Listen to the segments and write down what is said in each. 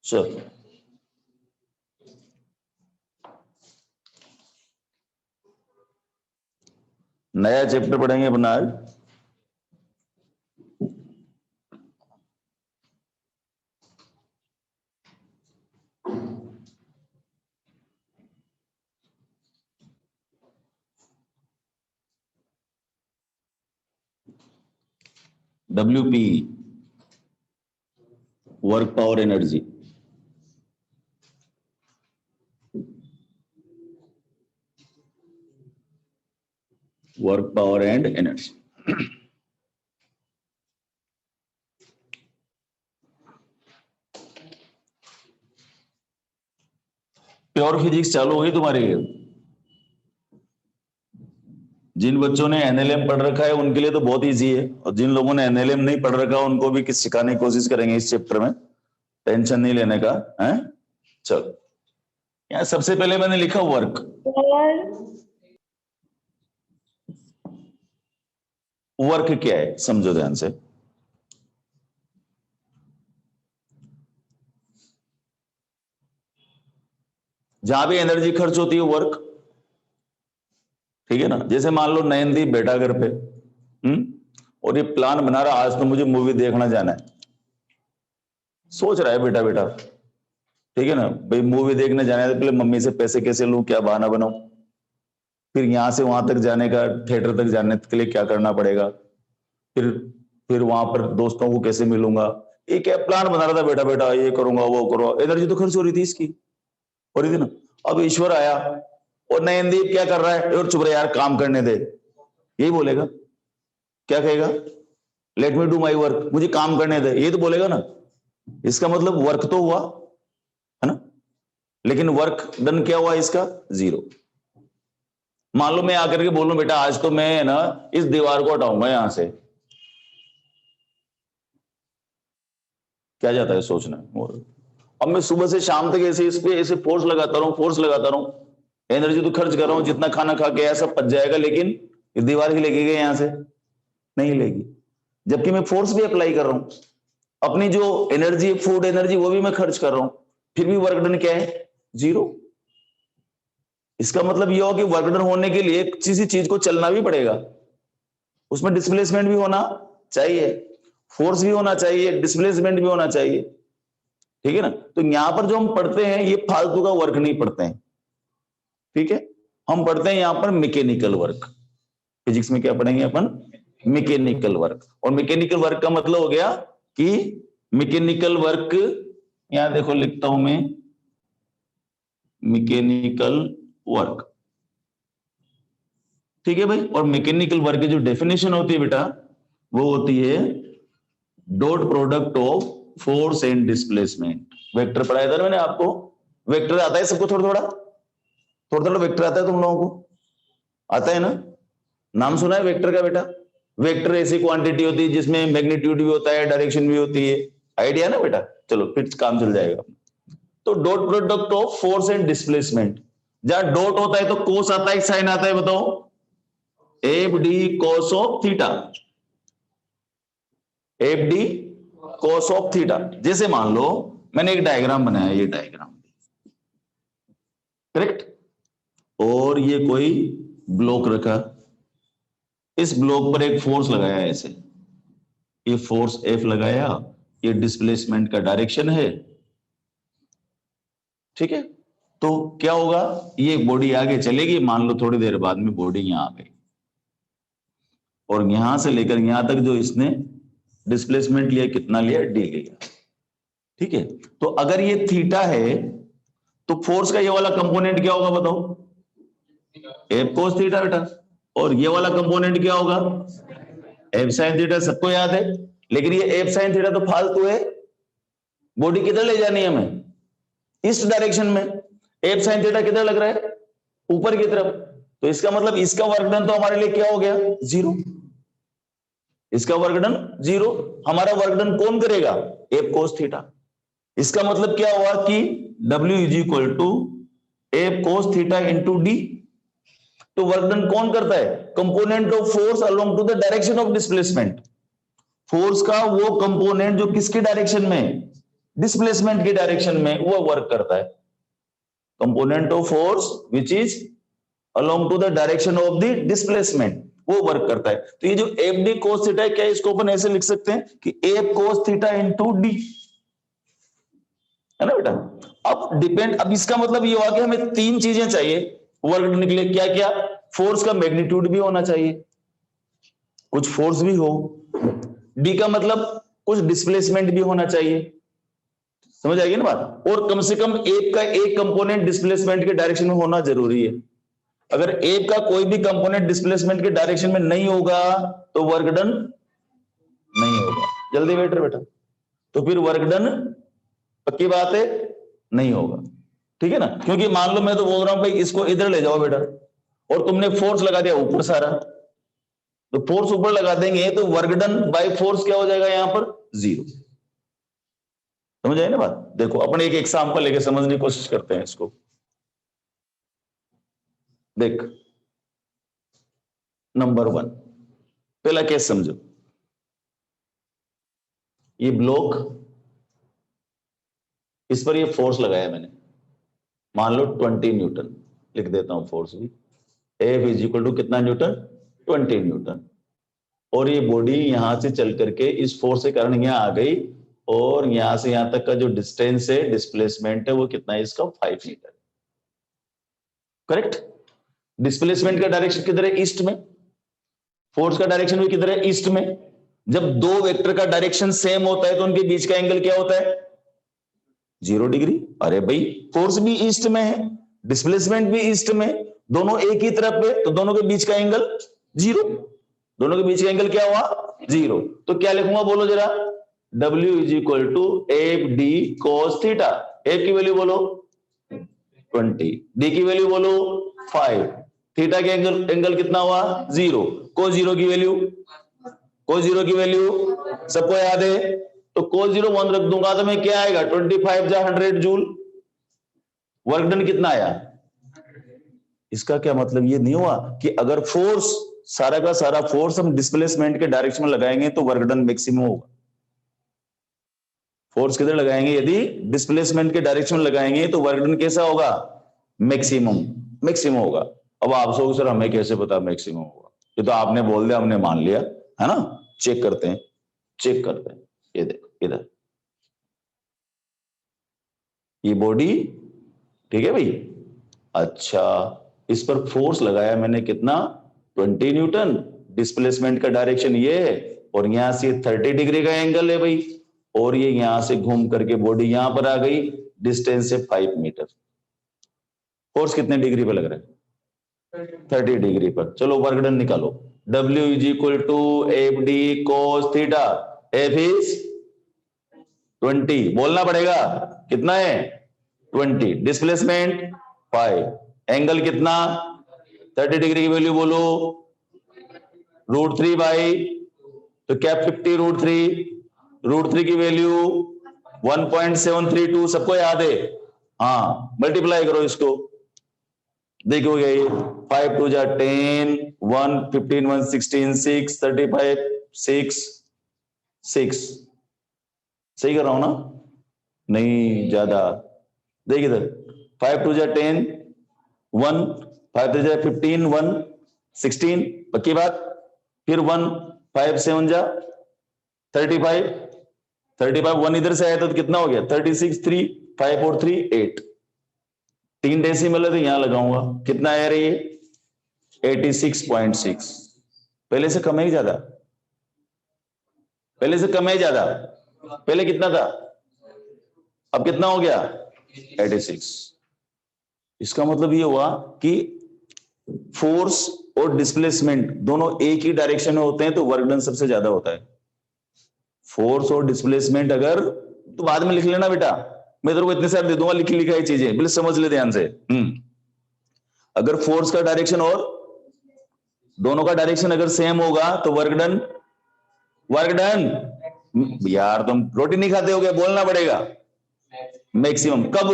चलो नया चैप्टर पढ़ेंगे अपना आज। WP work power energy. Work power and energy. Pure physics चालू हुई तुम्हारी। जिन बच्चों ने एनएलएम पढ़ रखा है उनके लिए तो बहुत इजी है, और जिन लोगों ने एनएलएम नहीं पढ़ रखा उनको भी किस सिखाने की कोशिश करेंगे इस चैप्टर में, टेंशन नहीं लेने का है। चलो यहां सबसे पहले मैंने लिखा वर्क। वर्क क्या है समझो ध्यान से। जहां भी एनर्जी खर्च होती है वर्क, ठीक है ना। जैसे मान लो नयनदीप बैठा घर पे, और ये प्लान बना रहा आज तो मुझे मूवी देखना जाना है, सोच रहा है बेटा बेटा, ठीक है ना भाई मूवी देखने जाना है तो पहले मम्मी से पैसे कैसे लूं, क्या बहाना बनाऊं, फिर यहां से वहां तक जाने का, थिएटर तक जाने के लिए क्या करना पड़ेगा, फिर वहां पर दोस्तों को कैसे मिलूंगा, ये क्या प्लान बना रहा था बेटा बेटा, ये करूंगा वो करूंगा, एनर्जी तो खर्च हो रही थी इसकी, हो रही थी ना। अब ईश्वर आया और नयनदीप क्या कर रहा है, और चुप रहे यार काम करने दे, यही बोलेगा। क्या कहेगा, let me do my work, मुझे काम करने दे, ये तो बोलेगा ना। इसका मतलब वर्क तो हुआ है ना, लेकिन वर्क डन क्या हुआ इसका, जीरो। मान लो मैं आकर के बोलूं बेटा आज तो मैं ना इस दीवार को हटाऊंगा यहां से, क्या जाता है सोचना। और अब मैं सुबह से शाम तक ऐसे इस पे ऐसे फोर्स लगाता रहूं, एनर्जी तो खर्च कर रहा हूं, जितना खाना खा के आया सब पच जाएगा, लेकिन इस दीवार हिलेगी क्या यहां से, नहीं हिलेगी। जबकि मैं फोर्स भी अप्लाई कर रहा हूं, अपनी जो एनर्जी फूड एनर्जी वो भी मैं खर्च कर रहा हूं, फिर भी वर्क डन क्या है, जीरो। इसका मतलब यह हो कि वर्क डन होने के लिए किसी चीज को चलना भी पड़ेगा, उसमें डिस्प्लेसमेंट भी होना चाहिए, फोर्स भी होना चाहिए, डिस्प्लेसमेंट भी होना चाहिए, ठीक है ना। तो यहां पर जो हम पढ़ते हैं ये फालतू का वर्क नहीं पढ़ते हैं, ठीक है। हम पढ़ते हैं यहां पर मैकेनिकल वर्क। फिजिक्स में क्या पढ़ेंगे अपन, मैकेनिकल वर्क। और मैकेनिकल वर्क का मतलब हो गया कि मैकेनिकल वर्क, यहां देखो लिखता हूं मैं, मैकेनिकल वर्क, ठीक है भाई। और मैकेनिकल वर्क की जो डेफिनेशन होती है बेटा, वो होती है dot product of force and displacement. Vector पढ़ाया था मैंने आपको, वेक्टर आता है सबको, थोड़ा थोड़ा वेक्टर आता है तुम लोगों को, आता है ना, नाम सुना है वेक्टर का बेटा। वेक्टर ऐसी क्वांटिटी होती है जिसमें मैग्नीट्यूड भी होता है, डायरेक्शन भी होती है, आइडिया ना बेटा। चलो फिर काम चल जाएगा। तो dot product of force and displacement, जहां डॉट होता है तो कोस आता है, साइन आता है, बताओ, F D cos of theta, F D cos of theta. जैसे मान लो मैंने एक डायग्राम बनाया, ये डायग्राम, करेक्ट, और ये कोई ब्लॉक रखा, इस ब्लॉक पर एक फोर्स लगाया ऐसे, ये फोर्स एफ लगाया, ये डिस्प्लेसमेंट का डायरेक्शन है, ठीक है। तो क्या होगा, ये बॉडी आगे चलेगी, मान लो थोड़ी देर बाद में बॉडी यहां आ गई, और यहां से लेकर यहां तक जो इसने डिस्प्लेसमेंट लिया, कितना लिया, डी लिया, ठीक है। तो अगर ये थीटा है तो फोर्स का ये वाला कंपोनेंट क्या होगा बताओ, एफ कोस थीटा बेटा। और ये वाला कंपोनेंट क्या होगा, एफ साइन थीटा, सबको याद है। लेकिन ये एफ साइन थीटा तो फालतू है, बॉडी किधर ले जानी है हमें, इस डायरेक्शन में। एफ साइन थीटा किधर लग रहा है, ऊपर की तरफ। तो इसका मतलब इसका वर्क डन तो हमारे लिए क्या हो गया, जीरो। इसका वर्क डन जीरो, हमारा वर्क डन कौन करेगा, एफ कोस थीटा। इसका मतलब क्या हुआ कि W is equal to F cos theta into D. तो वर्क डन कौन करता है, component of force along to the direction of displacement. Force का वो कंपोनेंट जो किसके डायरेक्शन में, डिस्प्लेसमेंट की डायरेक्शन में वो वर्क करता है। Component of force which is along to the direction of the displacement, वो वर्क करता है। तो ये जो एफ डी कोस थीटा है, क्या इसको अपन ऐसे लिख सकते हैं कि F cos theta into D, है ना बेटा। अब डिपेंड, अब इसका मतलब ये हुआ कि हमें तीन चीजें चाहिए वर्क निकले। क्या क्या? फोर्स का मैग्नीट्यूड भी होना चाहिए, कुछ फोर्स भी हो। डी का मतलब कुछ डिस्प्लेसमेंट भी होना चाहिए, समझ आएगी ना बात। और कम से कम एक का एक कंपोनेंट डिस्प्लेसमेंट के डायरेक्शन में होना जरूरी है। अगर एक का कोई भी कंपोनेंट डिस्प्लेसमेंट के डायरेक्शन में नहीं होगा तो वर्क डन नहीं होगा। जल्दी बेटर बेटा, तो फिर वर्क डन पक्की बात है नहीं होगा, ठीक है ना। क्योंकि मान लो मैं तो बोल रहा हूं भाई इसको इधर ले जाओ बेटा, और तुमने फोर्स लगा दिया ऊपर सारा, तो फोर्स ऊपर लगा देंगे तो वर्क डन बाय फोर्स क्या हो जाएगा यहां पर? जीरो। समझ आए ना बात। देखो अपन एक एग्जांपल लेके समझने की कोशिश करते हैं इसको। देख नंबर 1, पहला केस समझो। ये ब्लॉक, इस पर ये फोर्स लगाया मैंने, मान लो 20 न्यूटन, लिख देता हूं फोर्स भी। F इज इक्वल टू कितना न्यूटन? 20 न्यूटन। और ये बॉडी यहां से चल करके इस फोर्स के कारण यहां आ गई, और यहां से यहां तक का जो डिस्टेंस है, डिस्प्लेसमेंट है, वो कितना है इसका? 5 मीटर। करेक्ट। डिस्प्लेसमेंट का डायरेक्शन किधर है? ईस्ट में। फोर्स का डायरेक्शन भी किधर है? ईस्ट में। जब दो वेक्टर का डायरेक्शन सेम होता है तो उनके बीच का एंगल क्या होता है? 0 डिग्री। अरे भाई फोर्स भी ईस्ट में है, डिस्प्लेसमेंट भी ईस्ट में, दोनों एक ही तरफ है, तो दोनों के बीच का एंगल 0। दोनों के बीच का एंगल क्या हुआ? 0। तो क्या लिखूंगा बोलो जरा? W is equal to F D cos theta. F की वैल्यू बोलो 20, डी की वैल्यू बोलो 5, थीटा के एंगल कितना हुआ? 0। कोस 0 की वैल्यू, कोस 0 की वैल्यू सबको याद है, तो कोस 0 1 रख दूंगा तो मैं क्या आएगा? 25 जा 100 जूल। वर्क डन कितना आया? इसका क्या मतलब ये नहीं हुआ कि अगर फोर्स, सारा का सारा फोर्स हम डिस्प्लेसमेंट के डायरेक्शन में लगाएंगे तो वर्क डन मैक्सिमम होगा। फोर्स किधर लगाएंगे? यदि डिस्प्लेसमेंट के डायरेक्शन में लगाएंगे तो वर्क डन कैसा होगा? मैक्सिमम। मैक्सिमम होगा। अब आप सोच सर हमें कैसे पता मैक्सिमम होगा? ये तो आपने बोल दिया, हमने मान लिया, है ना। चेक करते हैं, चेक करते हैं। ये देखो इधर ये बॉडी, ठीक है भाई। अच्छा, इस पर फोर्स लगाया मैंने कितना? 20 न्यूटन। डिस्प्लेसमेंट का डायरेक्शन ये है, और यहां से 30 डिग्री का एंगल है भाई, और ये यहां से घूम करके बॉडी यहां पर आ गई, डिस्टेंस है 5 मीटर। फोर्स कितने डिग्री पर लग रहा है? 30 डिग्री पर। चलो वर्क डन निकालो। W is equal to F D cos theta. F is 20, बोलना पड़ेगा कितना है? 20। डिस्प्लेसमेंट 5, एंगल कितना? 30 डिग्री की वैल्यू बोलो √3 बाई, तो क्या 50 √3, √3 की वैल्यू 1.732, सबको याद है? हाँ, मल्टीप्लाई करो इसको, देखोगे ये 5 2 जा 10, 1 15 1 16 6 35 6 6, सही कर रहा हूं ना? नहीं ज्यादा, देख इधर 5 2 जा 10, 1 5 3 जा 15, 1 16, पक्की बात। फिर 1 5 7 जा 35, 35 1 इधर से आया तो कितना हो गया? 36 3 5 और 3 8, 3 डेसिमल है तो यहां लगाऊंगा, कितना आया रे? 86.6। पहले से कम है ज्यादा? पहले से कम है ज्यादा? पहले कितना था, अब कितना हो गया? 86। इसका मतलब ये हुआ कि फोर्स और डिस्प्लेसमेंट दोनों एक ही डायरेक्शन में होते हैं तो वर्क डन सबसे ज्यादा होता है। फोर्स और डिस्प्लेसमेंट अगर, तो बाद में लिख लेना बेटा, मैं तेरे को इतने सारे दे दूंगा लिखी लिखाई चीजें, पहले समझ ले ध्यान से। अगर फोर्स का डायरेक्शन और दोनों का डायरेक्शन अगर सेम होगा तो वर्क डन, वर्क डन यार तुम रोटी नहीं खाते हो क्या? बोलना पड़ेगा मैक्सिमम। कब?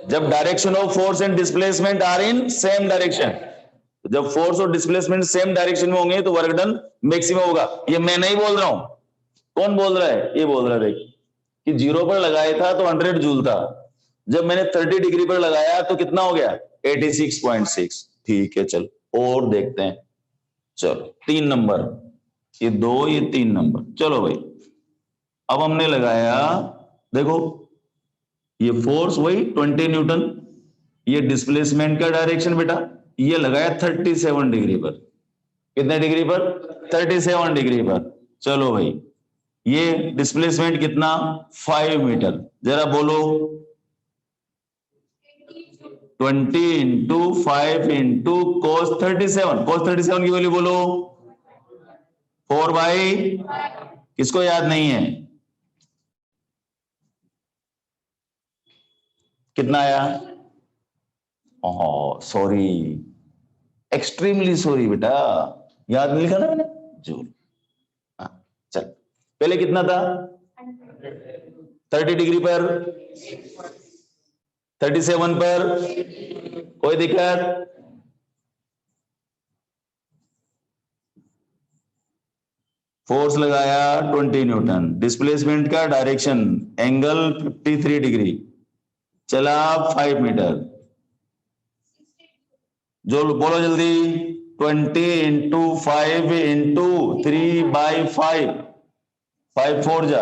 जब direction of force and displacement are in same direction. जब फोर्स और डिस्प्लेसमेंट सेम डायरेक्शन में होंगे तो वर्क डन मैक्सिमम होगा। ये मैं नहीं बोल रहा हूं, कौन बोल रहा है? ये बोल रहा है, देख कि 0 पर लगाया था तो 100 जूल था, जब मैंने 30 डिग्री पर लगाया तो कितना हो गया 86.6। ठीक है, चलो और देखते हैं। चलो 3 नंबर, ये 2, ये 3 नंबर। चलो भाई, अब हमने लगाया, देखो ये फोर्स वही 20 न्यूटन, ये डिस्प्लेसमेंट का डायरेक्शन बेटा, ये लगाया 37 डिग्री पर। कितने डिग्री पर? 37 डिग्री पर। चलो भाई, ये डिस्प्लेसमेंट कितना? 5 मीटर। जरा बोलो 20 इंटू 5 इंटू cos 37। cos 37 की वैल्यू बोलो 4/, किसको याद नहीं है? कितना आया? सॉरी, एक्सट्रीमली सॉरी बेटा, याद नहीं लिखा ना मैंने, जूल। हाँ, चल, पहले कितना था? 30 डिग्री पर, 37 पर, कोई दिक्कत? फोर्स लगाया 20 न्यूटन, डिस्प्लेसमेंट का डायरेक्शन एंगल 53 डिग्री, चला 5 मीटर। जो बोलो जल्दी, 20 इंटू 5 इंटू 3/5, 5 4 जा,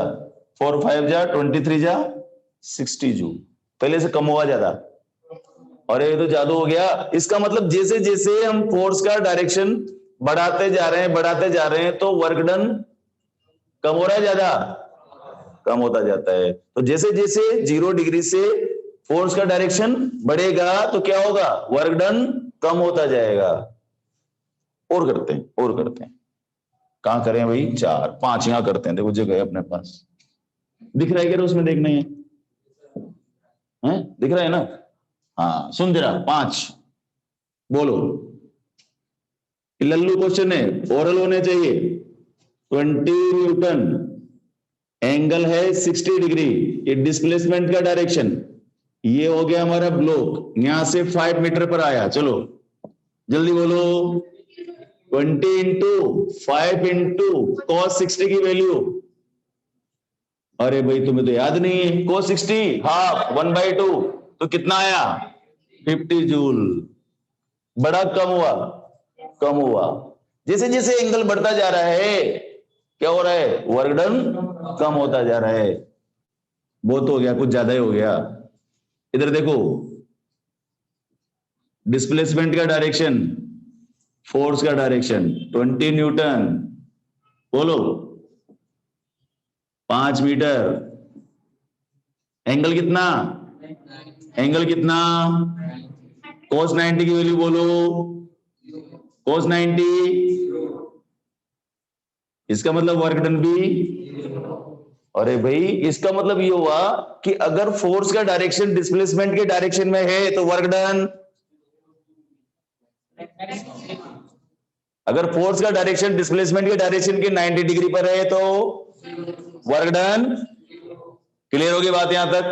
4 5 जा 23 जा 60 जूल। पहले से कम हुआ ज्यादा? और ये तो जादू हो गया। इसका मतलब जैसे जैसे हम फोर्स का डायरेक्शन बढ़ाते जा रहे हैं, बढ़ाते जा रहे हैं, तो वर्क डन कम हो रहा है ज्यादा? कम होता जाता है। तो जैसे जैसे 0 डिग्री से फोर्स का डायरेक्शन बढ़ेगा तो क्या होगा? वर्क डन कम होता जाएगा। और करते हैं, और करते हैं। कहां करें भाई? 4 5 यहां करते हैं। देखो जगह है अपने पास, दिख रहा है क्या? उसमें देखना है, दिख रहा है ना? हाँ, सुन जरा, 5 बोलो। लल्लू क्वेश्चन है, ओरल होने चाहिए। 20 न्यूटन, एंगल है 60 डिग्री, ये डिस्प्लेसमेंट का डायरेक्शन, ये हो गया हमारा ब्लॉक, यहां से 5 मीटर पर आया। चलो जल्दी बोलो, 20 इंटू 5 इंटू cos 60 की वैल्यू। अरे भाई तुम्हें तो याद नहीं है, cos 60 हाफ 1/2, तो कितना आया? 50 जूल। बड़ा कम हुआ? कम हुआ। जैसे जैसे एंगल बढ़ता जा रहा है, क्या हो रहा है? वर्क डन कम होता जा रहा है। बहुत हो गया, कुछ ज्यादा ही हो गया। इधर देखो, डिस्प्लेसमेंट का डायरेक्शन, फोर्स का डायरेक्शन 20 न्यूटन, बोलो 5 मीटर, एंगल कितना? एंगल कितना? cos 90 की वैल्यू बोलो, cos 90, इसका मतलब वर्क डन भी। अरे भाई, इसका मतलब ये हुआ कि अगर फोर्स का डायरेक्शन डिस्प्लेसमेंट के डायरेक्शन में है तो वर्क डन, अगर फोर्स का डायरेक्शन डिस्प्लेसमेंट के डायरेक्शन के 90 डिग्री पर है तो वर्क डन। क्लियर होगी बात यहां तक?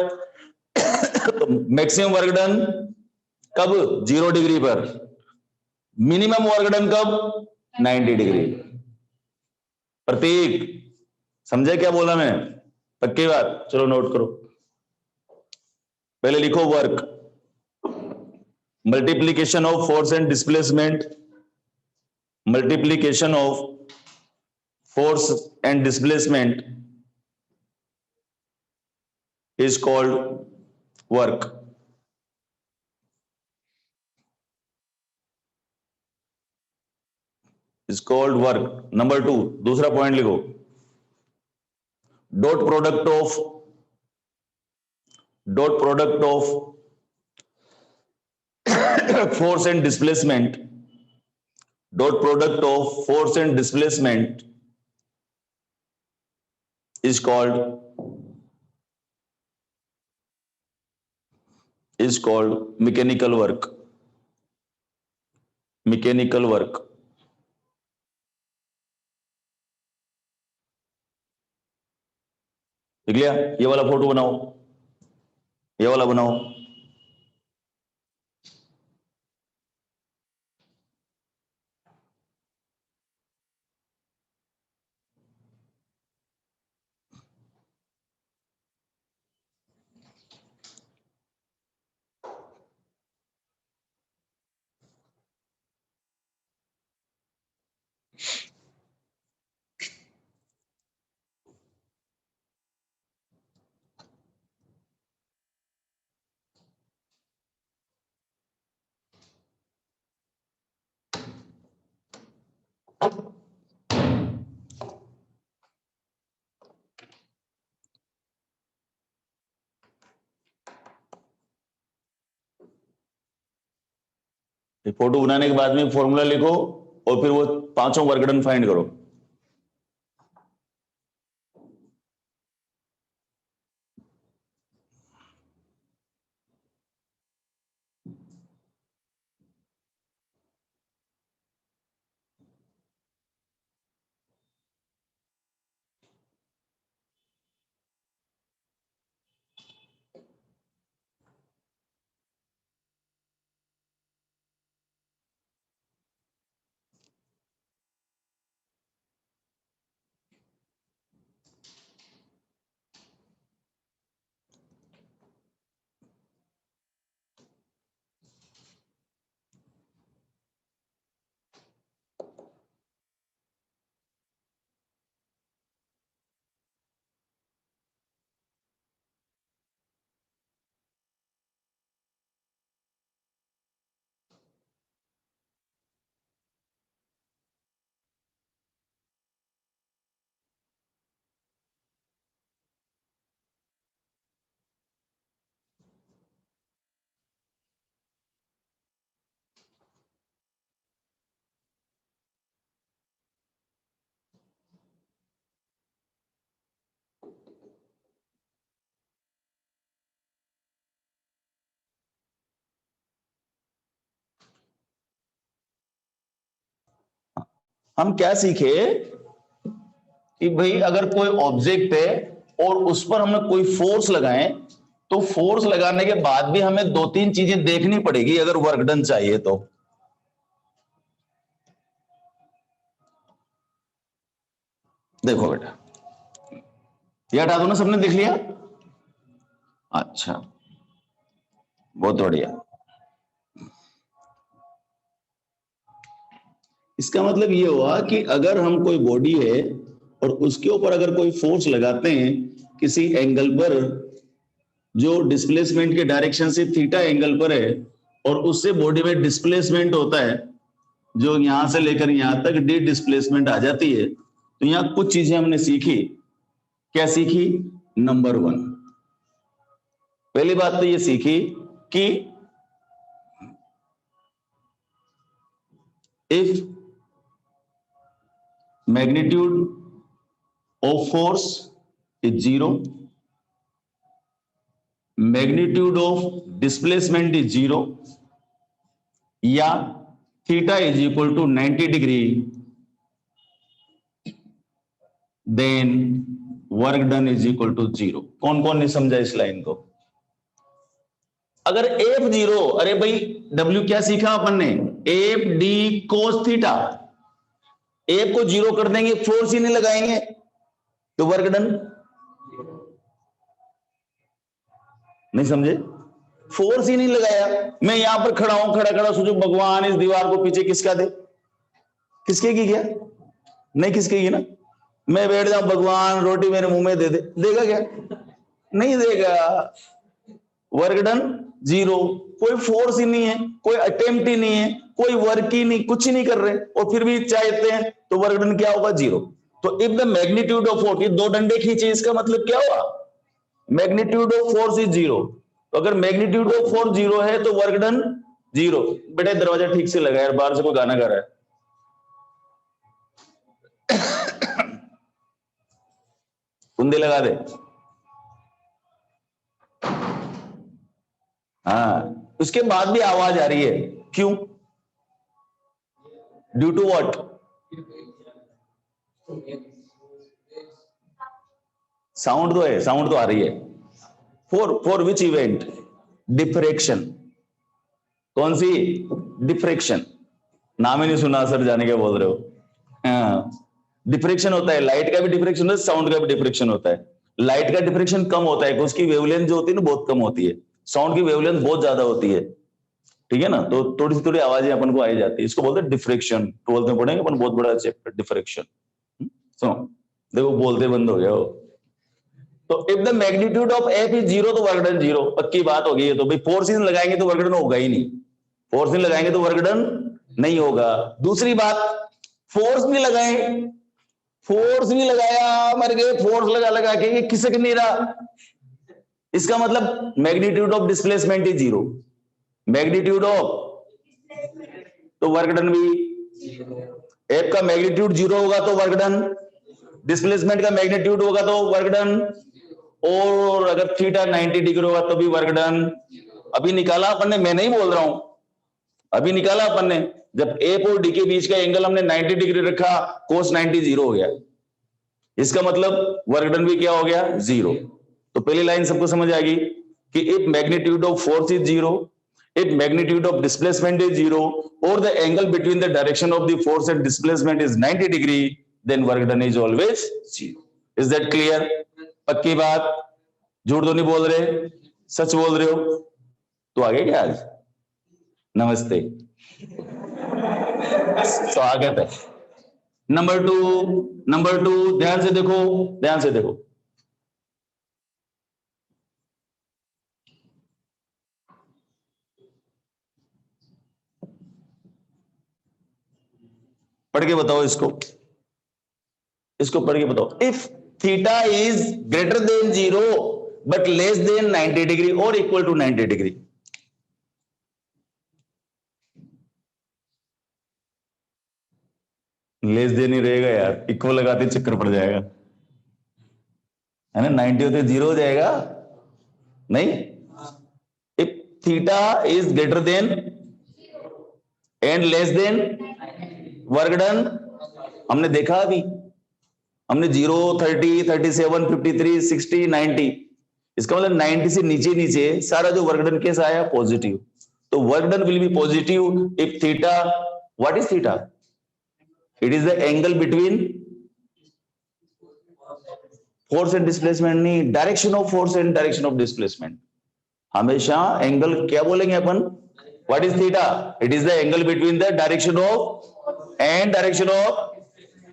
तो मैक्सिमम वर्क डन कब? 0 डिग्री पर। मिनिमम वर्क डन कब? 90 डिग्री। प्रतीक, समझे क्या बोला मैं? पक्की बात? चलो नोट करो, पहले लिखो work, multiplication of force and displacement, multiplication of force and displacement is called work. Is called work. Number 2, दूसरा पॉइंट लिखो, dot product of, dot product of force and displacement, dot product of force and displacement is called mechanical work. Mechanical work. देख लिया? ये वाला photo बनाओ, ये वाला बनाओ। फोटो बनाने के बाद में फॉर्मूला लिखो और फिर वो पांचों वर्क डन फाइंड करो। हम क्या सीखे कि भाई अगर कोई ऑब्जेक्ट है और उस पर हमने कोई फोर्स लगाए तो फोर्स लगाने के बाद भी हमें दो तीन चीजें देखनी पड़ेगी अगर वर्क डन चाहिए तो। देखो बेटा, ये हटा दो ना, सबने देख लिया? अच्छा, बहुत बढ़िया। इसका मतलब ये हुआ कि अगर हम कोई बॉडी है और उसके ऊपर अगर कोई फोर्स लगाते हैं किसी एंगल पर जो डिस्प्लेसमेंट के डायरेक्शन से थीटा एंगल पर है और उससे बॉडी में डिस्प्लेसमेंट होता है जो यहां से लेकर यहां तक डी डिस्प्लेसमेंट आ जाती है, तो यहां कुछ चीजें हमने सीखी। क्या सीखी? नंबर 1, पहली बात तो ये सीखी कि if magnitude of force is 0, magnitude of displacement is 0 या theta is equal to 90 degree, then work done is equal to 0। कौन कौन नहीं समझा इस लाइन को? अगर एफ 0, अरे भाई डब्ल्यू क्या सीखा अपन ने? F D cos theta. F को 0 कर देंगे, फोर्स ही नहीं लगाएंगे तो वर्क डन। नहीं समझे? फोर्स ही नहीं लगाया। मैं यहां पर खड़ा हूं, खड़ा खड़ा सोचो भगवान इस दीवार को पीछे किसका दे? किसके की? क्या नहीं किसके की ना? मैं बैठ जाऊं, भगवान रोटी मेरे मुंह में दे दे, देगा क्या? नहीं देगा। वर्क डन 0, कोई फोर्स ही नहीं है, कोई अटेम्प्ट ही नहीं है, कोई वर्क ही नहीं, कुछ ही नहीं कर रहे और फिर भी चाहते हैं तो वर्क डन क्या होगा? 0। तो if the magnitude of force, दो डंडे खींचे, इसका मतलब क्या हुआ? Magnitude of force is 0। तो अगर मैग्नीट्यूड ऑफ फोर्स 0 है तो वर्क डन 0। बेटा दरवाजा ठीक से लगा यार, बाहर से कोई गाना गा रहा है। कुंदे लगा दे। हाँ, उसके बाद भी आवाज आ रही है, क्यों? Due to what? साउंड तो है, साउंड तो आ रही है। For which event? डिफ्रेक्शन। कौन सी? डिफ्रेक्शन। नाम ही नहीं सुना सर, जाने के बोल रहे हो। हाँ, डिफ्रेक्शन होता है, लाइट का भी डिफ्रेक्शन होता है, साउंड का भी डिफ्रेक्शन होता है। लाइट का डिफ्रेक्शन कम होता है, उसकी वेवलेंथ जो होती है ना बहुत कम होती है। साउंड की वेवलेंथ बहुत ज्यादा होती है, ठीक है ना? तो थोड़ी सी थोड़ी आवाजें अपन को आई जाती है, इसको बोलते हैं डिफ्रेक्शन। 12th में पढ़ेंगे अपन, बहुत बड़ा चैप्टर डिफ्रेक्शन। सुनो, देखो बोलते बंद हो गया हो। तो if the magnitude of F is 0 तो वर्क डन 0, पक्की बात हो गई है। तो भाई फोर्स ही लगाएंगे तो वर्क डन होगा ही नहीं, फोर्स नहीं लगाएंगे तो वर्क डन नहीं होगा। दूसरी बात, फोर्स नहीं लगाए, फोर्स नहीं लगाया, मर गए, फोर्स लगा लगा के ये खिसक नहीं रहा, इसका मतलब magnitude of displacement is 0। Magnitude of तो वर्क डन भी, एफ का मैग्नीट्यूड 0 होगा तो वर्क डन, डिस्प्लेसमेंट का मैग्नीट्यूड होगा तो वर्क डन, और अगर थीटा 90 डिग्री होगा तो भी वर्क डन। अभी निकाला अपन ने, मैं नहीं बोल रहा हूं, अभी निकाला अपन ने, जब एफ और डी के बीच का एंगल हमने 90 डिग्री रखा, कोस 90 0 हो गया, इसका मतलब वर्क डन भी क्या हो गया, 0। तो पहली लाइन सबको समझ आ गई कि if magnitude of force is 0, if magnitude of displacement is 0 or the angle between the direction of the force and displacement is 90 degree, then work done is always 0. Is that clear? पक्की बात, झूठ तो नहीं बोल रहे, सच बोल रहे हो? तो आगे क्या आज? नमस्ते, स्वागत है। नंबर टू, ध्यान से देखो, ध्यान से देखो। पढ़ के बताओ इसको पढ़ के बताओ। If theta is greater than 0 but less than 90 degree और equal to 90 degree, less than ही रहेगा यार, इक्वल लगाते चक्कर पड़ जाएगा, है ना? 90 होते 0 हो जाएगा, नहीं? If theta is greater then and less than work done, हमने देखा अभी, हमने 0, 30, 37, 53, 60, 90, इसका मतलब 90 से नीचे सारा जो वर्क डन केस आया पॉजिटिव, तो work done will be positive if theta, what is theta? It is the angle between force and displacement, नहीं, direction of force and direction of displacement. हमेशा एंगल क्या बोलेंगे अपन? What is theta? It is the angle between the direction of and direction of,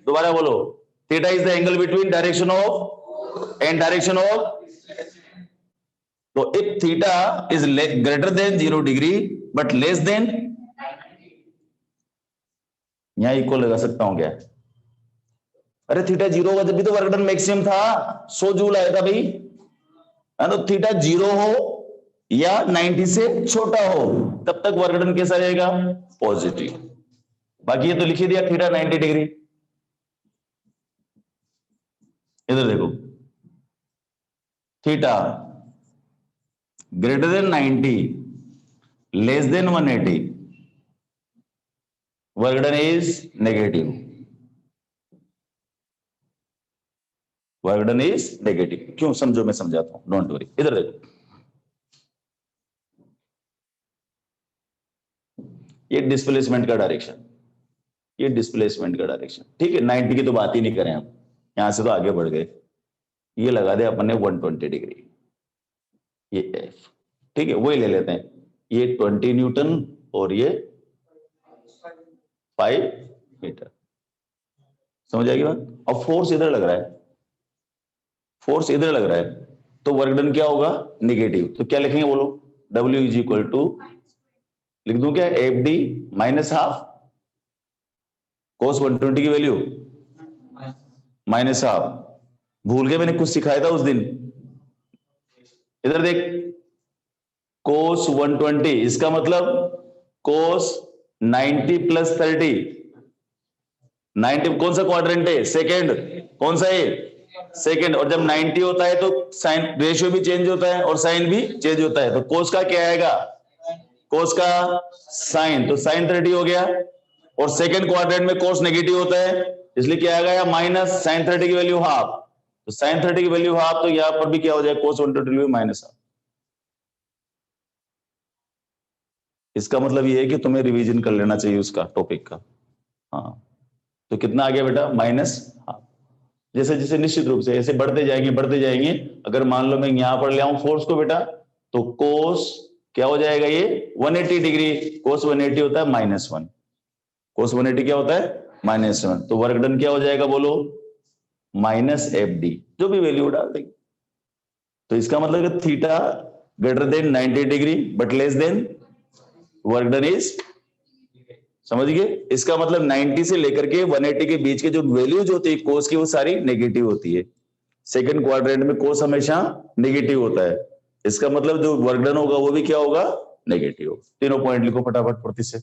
दोबारा बोलो, theta is the angle between direction of and direction of. तो if theta is greater than 0 degree but less then, यहां equal लगा सकता हूं क्या? अरे theta 0 होगा जब भी तो वर्क डन मैक्सिमम था, 100 जूल आया था भाई, है तो थीटा 0 हो या 90 से छोटा हो तब तक वर्क डन कैसा रहेगा? पॉजिटिव। बाकी ये तो लिख ही दिया थीटा 90 डिग्री। इधर देखो, theta greater than 90 less than 180, work done is negative, work done is negative. क्यों? समझो, मैं समझाता हूं, डोंट वरी। इधर देखो, ये डिस्प्लेसमेंट का डायरेक्शन, ये डिस्प्लेसमेंट का डायरेक्शन, ठीक है? 90 की तो बात ही नहीं करें हम, यहां से तो आगे बढ़ गए। ये लगा दे अपन ने 120 डिग्री, ये एफ, ठीक है? वही ले लेते हैं, ये 20 न्यूटन और ये 5 मीटर। समझ आएगी बात? अब फोर्स इधर लग रहा है, फोर्स इधर लग रहा है, तो वर्क डन क्या होगा? नेगेटिव। तो क्या लिखेंगे बोलो? W इज इक्वल टू, लिख दूं क्या? एफ डी माइनस हाफ कोस 120 की वैल्यू माइनस हाफ। भूल गए, मैंने कुछ सिखाया था उस दिन। इधर देख, कोस 120, इसका मतलब कोस 90 प्लस 30, 90 कौन सा क्वाड्रेंट है? सेकेंड। कौन सा है? सेकेंड। और जब 90 होता है तो साइन रेशियो भी चेंज होता है और साइन भी चेंज होता है, तो कोस का क्या आएगा? कोस का साइन, तो साइन 30 हो गया। और सेकेंड क्वाड्रेंट में कोस नेगेटिव होता है, इसलिए क्या आएगा? माइनस साइन 30 की वैल्यू हाफ, तो साइन 30 की वैल्यू हाफ, तो यहां पर भी क्या हो जाएगा? कोस 120 माइनस हाफ। इसका मतलब ये है कि तुम्हें रिवीजन कर लेना चाहिए उसका टॉपिक का। हाँ, तो कितना आ गया बेटा? Minus half. जैसे जैसे निश्चित रूप से ऐसे बढ़ते जाएंगे। अगर मान लो मैं यहां पर ले आऊं फोर्स को बेटा, तो कोस क्या हो जाएगा? ये 180 डिग्री, कोस 180 होता है -1, कोस 180 क्या होता है? -1। तो वर्क डन क्या हो जाएगा बोलो? माइनस एफ डी, जो भी वैल्यू डाल देंगे। तो इसका मतलब theta greater than 90 degree but less then, work done is, समझ गए? इसका मतलब 90 से लेकर के 180 के बीच के जो वैल्यूज होती है कोस की, वो सारी नेगेटिव होती है। सेकंड क्वाड्रेंट में कोस हमेशा नेगेटिव होता है, इसका मतलब जो वर्क डन होगा वो भी क्या होगा? नेगेटिव होगा। तीनों पॉइंट लिखो फटाफट फुर्ती से।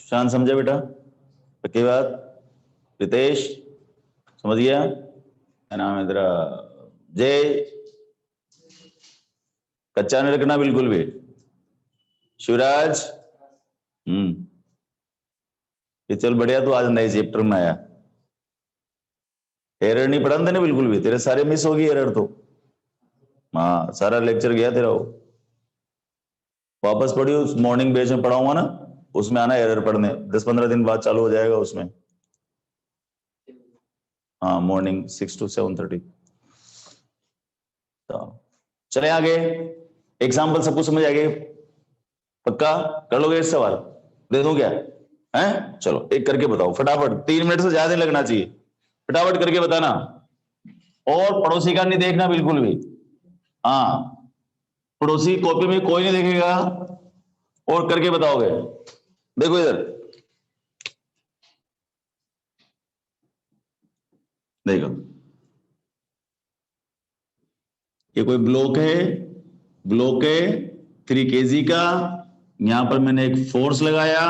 शान समझा बेटा? पक्की बात? रितेश समझ गया? क्या नाम है तेरा? जय, कच्चा नहीं रखना बिल्कुल भी। शिवराज, ये चल बढ़िया, तू आज नए चैप्टर में आया। एरर नहीं पढ़ा ना बिल्कुल भी, तेरे सारे मिस होगी एरर तो। हाँ, सारा लेक्चर गया तेरा वो। वापस पढ़ियो, उस मॉर्निंग बैच में पढ़ाऊंगा ना, उसमें आना एरर पढ़ने, 10-15 दिन बाद चालू हो जाएगा उसमें। हाँ, मॉर्निंग 6 to 7:30। तो चले आगे, एग्जाम्पल सबको समझ आ गए? पक्का कर लोगे इस सवाल? दे दूं क्या? हैं? चलो एक करके बताओ फटाफट, 3 मिनट से ज्यादा लगना चाहिए, फटाफट करके बताना। और पड़ोसी का नहीं देखना बिल्कुल भी। हाँ, पड़ोसी कॉपी में कोई नहीं देखेगा, और करके बताओगे। देखो इधर, देखो ये कोई ब्लॉक है, ब्लॉक है 3 kg का, यहां पर मैंने एक फोर्स लगाया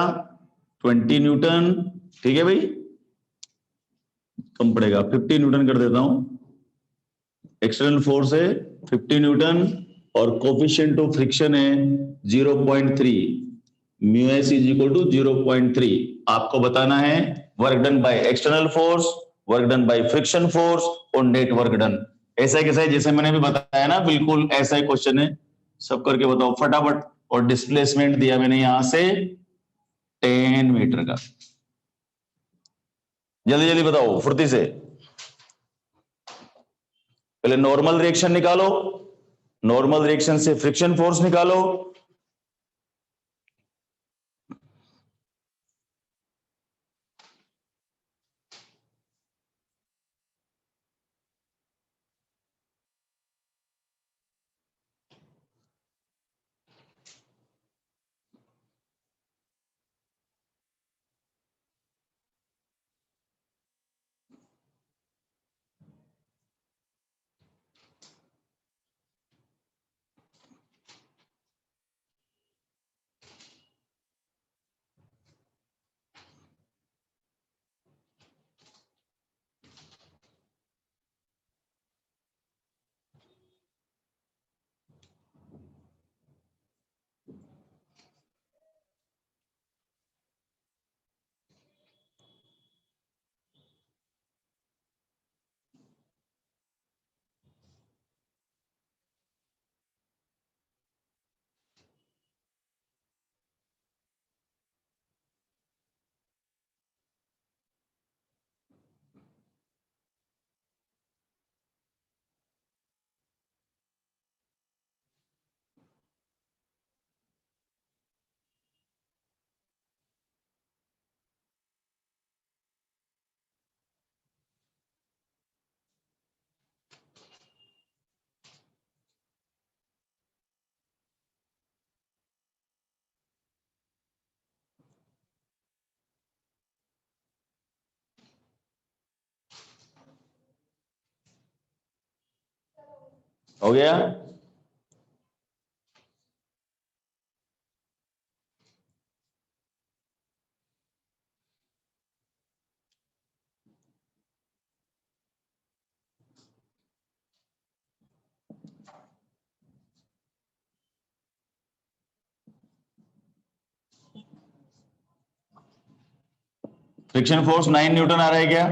20 न्यूटन, ठीक है भाई? कम पड़ेगा, 50 न्यूटन कर देता हूं। एक्सटर्नल फोर्स है 50 न्यूटन और कोफिशिएंट ऑफ फ्रिक्शन है 0.3, mu S is equal to 0.3। आपको बताना है work done by external force, work done by friction force और नेट वर्क डन। ऐसा कैसा है जैसे मैंने भी बताया ना, बिल्कुल ऐसा ही क्वेश्चन है, सब करके बताओ फटाफट। और डिस्प्लेसमेंट दिया मैंने यहां से 10 मीटर का। जल्दी जल्दी बताओ फुर्ती से। पहले नॉर्मल रिएक्शन निकालो, नॉर्मल रिएक्शन से फ्रिक्शन फोर्स निकालो। हो गया? फ्रिक्शन फोर्स 9 न्यूटन आ रहा है क्या?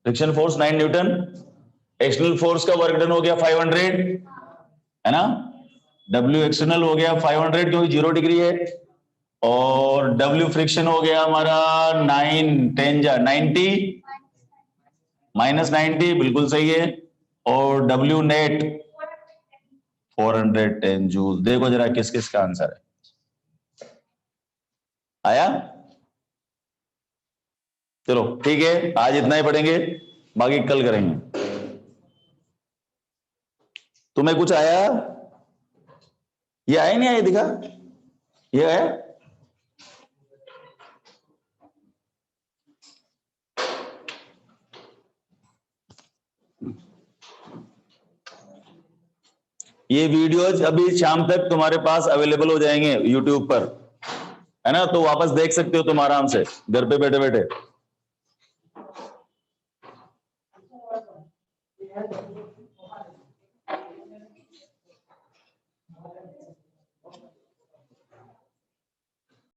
Friction force 9 Newton. External force का वर्क डन हो गया 500, है ना? W एक्सटर्नल हो गया 500 क्योंकि 0 डिग्री है, और W फ्रिक्शन हो गया हमारा 9 10 जा 90 -90, बिल्कुल सही है। और W नेट 410 जूल। देखो जरा किस किस का आंसर है, आया? चलो ठीक है, आज इतना ही पढ़ेंगे, बाकी कल करेंगे। तुम्हें कुछ आया? ये आया नहीं आया? दिखा, ये आया? ये वीडियोज अभी शाम तक तुम्हारे पास अवेलेबल हो जाएंगे यूट्यूब पर, है ना, तो वापस देख सकते हो तुम आराम से घर पे बैठे बैठे।